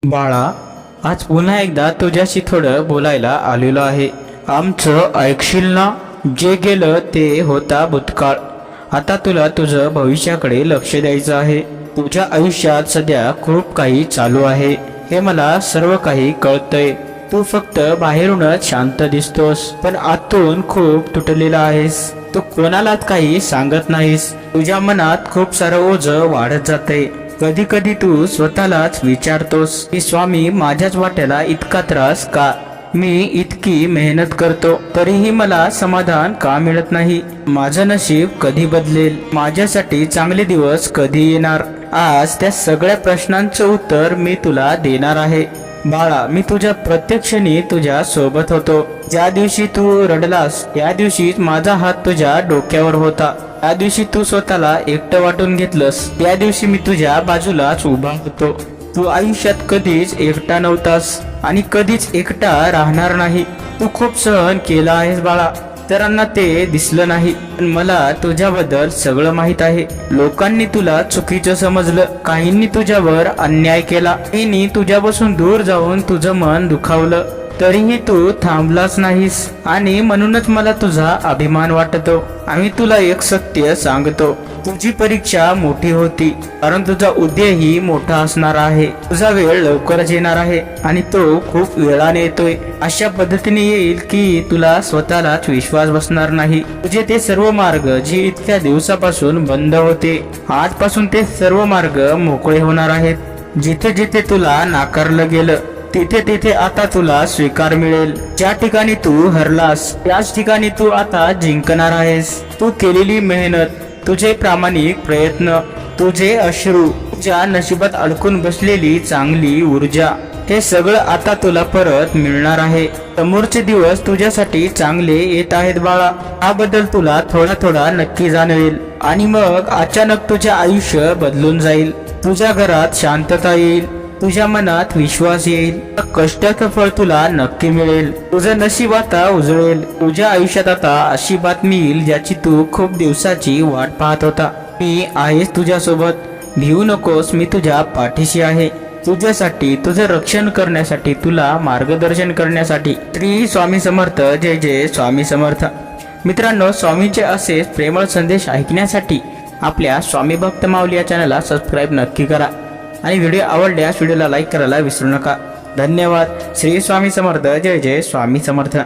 बाळा, आज पुन्हा एकदा तुझ्याशी थोडं बोलायला आलेलो आहे. आमचं ऐकशील ना? जे गेलं ते होता भूतकाळ. आता तुला तुझं भविष्याकडे लक्ष द्यायचं आहे. तुझ्या आयुष्यात सध्या खूप काही चालू आहे, हे मला सर्व काही कळतंय. तू फक्त बाहेरूनच शांत दिसतोस, पण आतून खूप तुटलेला आहेस. तू कोणालाच काही सांगत नाहीस. तुझ्या मनात खूप सारं ओझं वाढत जाते. कधी कधी तू स्वतःलाच विचारतोस की स्वामी, माझ्याच वाट्याला इतका त्रास का? मी इतकी मेहनत करतो तरीही मला समाधान का मिळत नाही? माझं नशीब कधी बदलेल? माझ्यासाठी चांगले दिवस कधी येणार? आज त्या सगळ्या प्रश्नांचं उत्तर मी तुला देणार आहे. बाळा, मी तुझ्या प्रत्येक क्षणी तुझ्या सोबत होतो. ज्या दिवशी तू रडलास त्या दिवशीच माझा हात तुझ्या डोक्यावर होता. त्या दिवशी तू स्वतःला एकटं वाटून घेतलंस त्या दिवशी मी तुझ्या बाजूलाच उभा होतो. तू आयुष्यात कधीच एकटा नव्हतास आणि कधीच एकटा राहणार नाही. तू खूप सहन केला आहेस बाळा. इतरांना ते दिसलं नाही, पण मला तुझ्याबद्दल सगळं माहित आहे. लोकांनी तुला चुकीचं समजलं, काहींनी तुझ्यावर अन्याय केला, काहींनी तुझ्यापासून दूर जाऊन तुझं मन दुखावलं, तरीही तू थांबलाच नाहीस. आणि म्हणूनच मला तुझा अभिमान वाटतो. आम्ही तुला एक सत्य सांगतो, तुझी परीक्षा मोठी होती, कारण तुझा उद्याही मोठा असणार आहे. तुझा वेळ लवकरच येणार आहे आणि तो खूप वेळाने येतोय. अशा पद्धतीने येईल की तुला स्वतःलाच विश्वास बसणार नाही. तुझे ते सर्व मार्ग जे इतक्या दिवसापासून बंद होते, आजपासून ते सर्व मार्ग मोकळे होणार आहेत. जिथे जिथे तुला नाकारलं गेलं तिथे तिथे आता तुला स्वीकार मिळेल. ज्या ठिकाणी तू हरलास त्याच ठिकाणी तू आता जिंकणार आहेस. तू केलेली मेहनत, तुझे प्रामाणिक प्रयत्न, तुझे अश्रू, तुझ्या नशिबात अडकून बसलेली चांगली ऊर्जा, हे सगळं आता तुला परत मिळणार आहे. समोरचे दिवस तुझ्यासाठी चांगले येत आहेत बाळा. याबद्दल तुला थोडा थोडा नक्की जाणवेल आणि मग अचानक तुझे आयुष्य बदलून जाईल. तुझ्या घरात शांतता येईल, तुझ्या मनात विश्वास येईल, कष्टाचं फळ तुला नक्की मिळेल. तुझं नशीब आता उजळेल. तुझ्या आयुष्यात आता अशी बातमी येईल ज्याची तू खूप दिवसाची वाट पाहत होता. मी आहेस तुझ्यासोबत. भिवू नकोस, मी तुझ्या पाठीशी आहे. तुझ्यासाठी, तुझं रक्षण करण्यासाठी, तुला मार्गदर्शन करण्यासाठी. श्री स्वामी समर्थ. जय जय स्वामी समर्थ. मित्रांनो, स्वामींचे असेच प्रेमळ संदेश ऐकण्यासाठी आपल्या स्वामी भक्त माऊली या चॅनलला सबस्क्राईब नक्की करा आणि व्हिडिओ आवडल्यास व्हिडिओला लाईक करायला विसरू नका. धन्यवाद. श्री स्वामी समर्थ. जय जय स्वामी समर्थ.